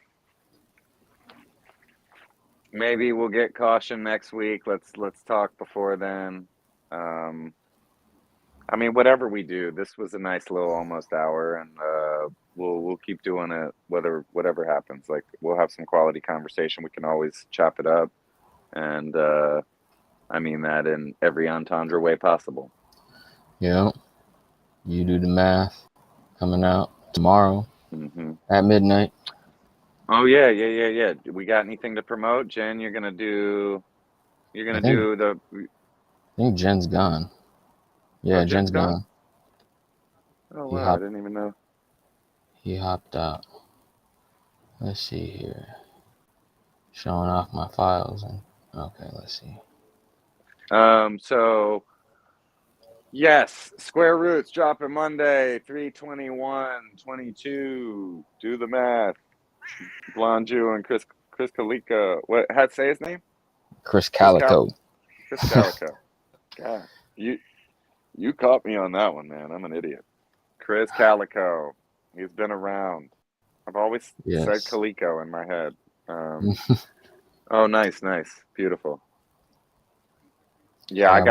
maybe we'll get Kaushun next week. Let's talk before then. I mean, whatever we do, this was a nice little almost hour, and we'll keep doing it. Whatever happens, like we'll have some quality conversation. We can always chop it up, and I mean that in every entendre way possible. Yeah. You do the math. Coming out tomorrow Mm-hmm. at midnight. Oh yeah. We got anything to promote, Jen? You're gonna do the. I think Jen's gone. Yeah, Jen's gone. Oh wow, I didn't even know. He hopped out. Let's see here. Showing off my files and okay, let's see. So yes, Square Roots dropping Monday, 3/21/22. Do the math. Blonju and Chris Calico. What? How'd say his name? Chris Calico. Chris Calico. God, you caught me on that one, man. I'm an idiot. Chris Calico. He's been around. I've always said Calico in my head. Oh, nice, beautiful. Yeah, I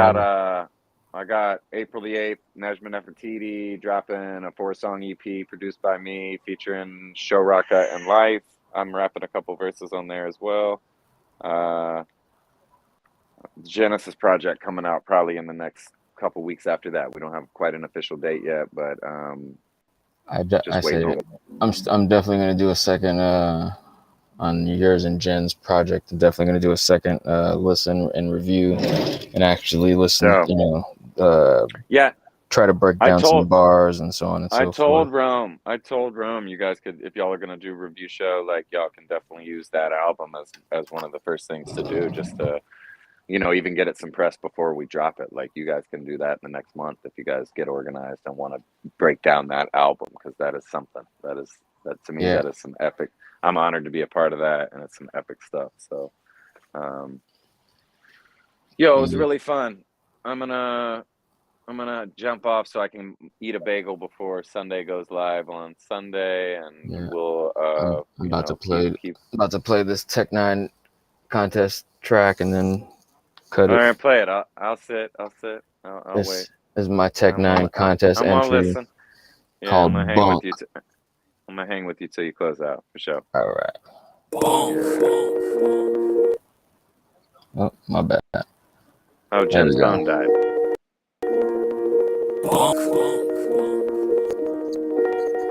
got April the 8th, Nejma Nefertiti dropping a 4-song EP produced by me, featuring Show Rocka and Life. I'm rapping a couple verses on there as well. Genesis project coming out probably in the next couple weeks after that. We don't have quite an official date yet, but I'm definitely gonna do a second on yours and Jen's project. I'm definitely gonna do a second listen and review and actually listen. So, try to break down some bars and so on and so forth. I told Rome you guys could, if y'all are gonna do a review show, like y'all can definitely use that album as one of the first things to do, just to even get it some press before we drop it. Like you guys can do that in the next month if you guys get organized and want to break down that album, because that is something. That to me that is some epic. I'm honored to be a part of that, and it's some epic stuff. So, it was really fun. I'm gonna jump off so I can eat a bagel before Sunday goes live on Sunday, and we'll. I'm about to play this Tech 9 contest track and then cut it. All right, play it. I'll sit. I'll wait. This is my Tech 9 contest entry. Listen. Yeah, called I'm gonna hang with you till you close out for sure. All right. Oh, my bad. Oh, Jen's phone died.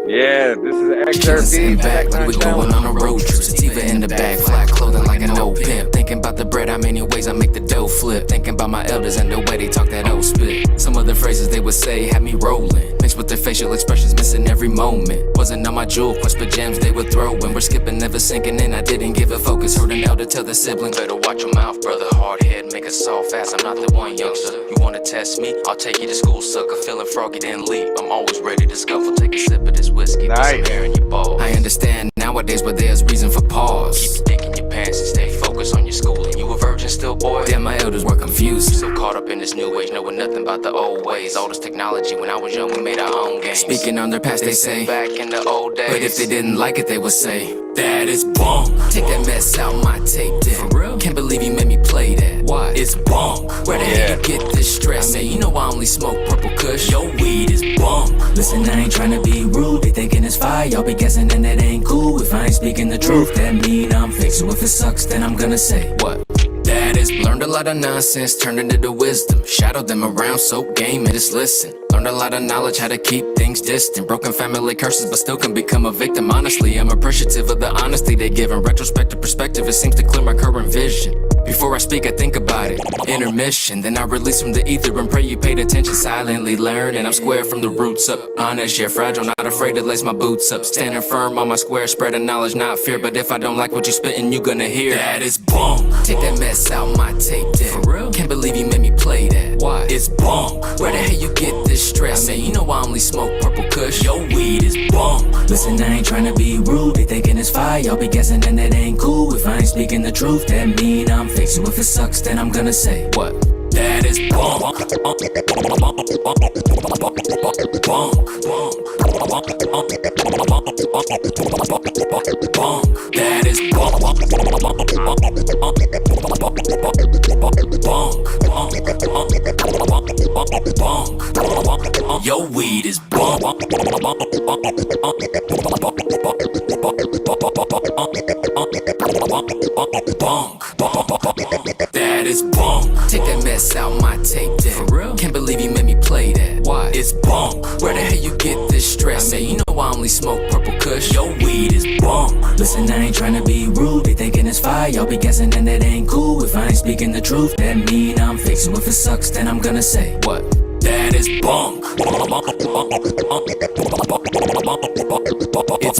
Yeah, this is Exurt back, like we're going on a road trip. Sativa in the bag, flat clothing like an old pimp. Thinking about the bread, how many ways I make the dough flip. Thinking about my elders and the way they talk that old spit. Some of the phrases they would say had me rolling, mixed with their facial expressions, missing every moment. Wasn't on my jewel quest, but gems they would throw. When we're skipping, never sinking in, I didn't give a focus. Heard an elder tell the sibling, better watch your mouth, brother. Hard head, make a soft ass, I'm not the one, youngster. You wanna test me? I'll take you to school, sucker. Feeling froggy, then leave. I'm always ready to scuffle, take a sip of this whiskey. Nice. In your balls. I understand nowadays, but there's reason for pause. Keep your dick in your pants and stay focused on your schooling. You a virgin still, boy? Damn, my elders were confused. So caught up in this new age, knowing nothing about the old ways. All this technology, when I was young, we made our own games. Speaking on their past, they say back in the old days. But if they didn't like it, they would say that is bunk. Take that mess out my tape then. For real? Can't believe you made me play that. Why? It's bunk. Where the hell you get this stress? You know I only smoke purple kush. Your weed is bunk. Listen, I ain't tryna be rude. They thinking it's fire, y'all be guessing, and that ain't cool. If I ain't speaking the truth, that mean I'm fake. So if it sucks, then I'm gonna say what? That is this. Learned a lot of nonsense, turned it into wisdom. Shadowed them around, soap game, and just listen. Learned a lot of knowledge, how to keep things distant. Broken family curses, but still can become a victim. Honestly, I'm appreciative of the honesty they give. In retrospective perspective, it seems to clear my current vision. Before I speak, I think about it. Intermission, then I release from the ether and pray you paid attention. Silently learn, and I'm square from the roots up. Honest, yet fragile, not afraid to lace my boots up. Standing firm on my square, spreading knowledge, not fear. But if I don't like what you spitting, you gonna hear that is bunk. Take that mess out my tape deck. For real? Can't believe you made me play that. Why? It's bunk. Where the hell you get this stress? I mean, you know I only smoke purple kush. Your weed is bunk. Listen, I ain't trying to be rude. They thinking it's fire, y'all be guessing and that ain't cool. If I ain't speaking the truth, that mean I'm fake. So if it sucks, then I'm gonna say what? That is bunk. Bunk. That is bunk. Bunk. Your weed is bunk. That is bunk. Take that mess out my tape deck. For real? Can't believe you made me play that. Why? It's bunk. Where the hell you get this stress? I mean, you know I only smoke purple kush. Your weed is bunk. Listen, I ain't trying to be rude. They thinking it's fire, y'all be guessing and that ain't cool. If I ain't speaking the truth, that mean I'm fake. So if it sucks, then I'm gonna say what? That is bunk. It's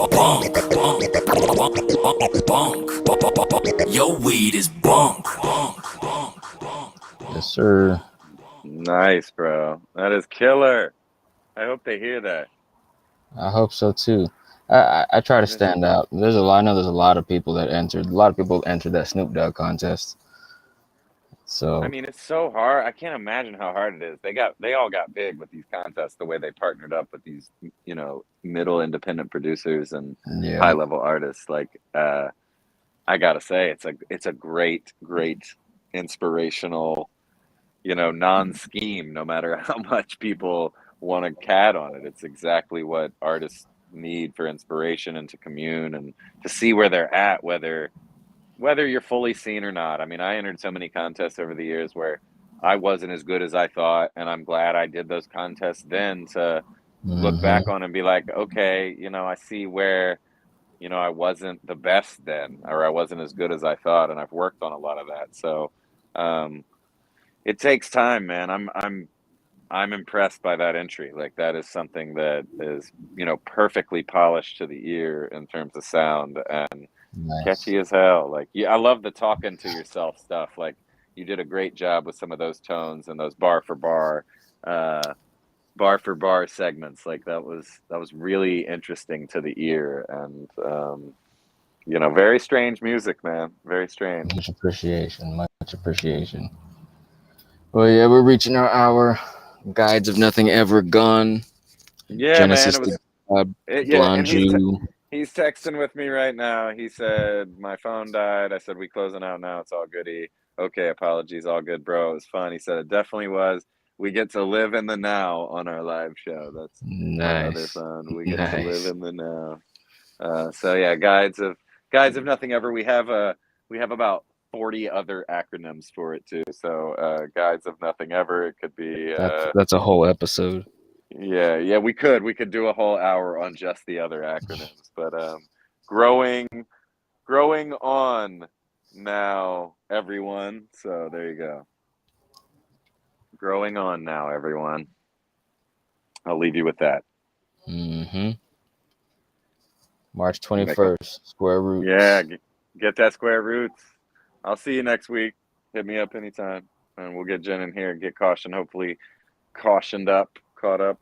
bunk. Your weed is bunk. Yes, sir. Nice, bro. That is killer. I hope they hear that. I hope so too. I try to stand out. I know there's a lot of people that entered. A lot of people entered that Snoop Dogg contest. So I mean, it's so hard. I can't imagine how hard it is. They all got big with these contests, the way they partnered up with these, middle independent producers and yeah, high level artists. Like, I gotta say, it's a great inspirational, non-scheme. No matter how much people want to cat on it, it's exactly what artists need for inspiration and to commune and to see where they're at, whether you're fully seen or not. I mean, I entered so many contests over the years where I wasn't as good as I thought, and I'm glad I did those contests then to look back on and be like, okay, I see where, I wasn't the best then, or I wasn't as good as I thought, and I've worked on a lot of that. So, it takes time, man. I'm impressed by that entry. Like, that is something that is, perfectly polished to the ear in terms of sound and nice. Catchy as hell. Like, yeah, I love the talking to yourself stuff. Like, you did a great job with some of those tones and those bar for bar segments. Like, that was really interesting to the ear, and very strange music, man. Very strange. Much appreciation. Well, yeah, we're reaching our hour. Guides of Nothing Ever Gone. Yeah, Genesis man. Blonju. He's texting with me right now. He said, my phone died. I said, we closing out now. It's all goody. Okay, apologies. All good, bro. It was fun. He said, it definitely was. We get to live in the now on our live show. That's nice. Another fun. We get to live in the now. So yeah, Guides of Nothing Ever. We have about 40 other acronyms for it too. So Guides of Nothing Ever. It could be that's a whole episode. Yeah, we could do a whole hour on just the other acronyms, but growing on now, everyone. So there you go. Growing on now, everyone. I'll leave you with that. March 21st, Square Roots. Yeah, get that Square Roots. I'll see you next week. Hit me up anytime, and we'll get Jen in here and get Kaushun hopefully caught up.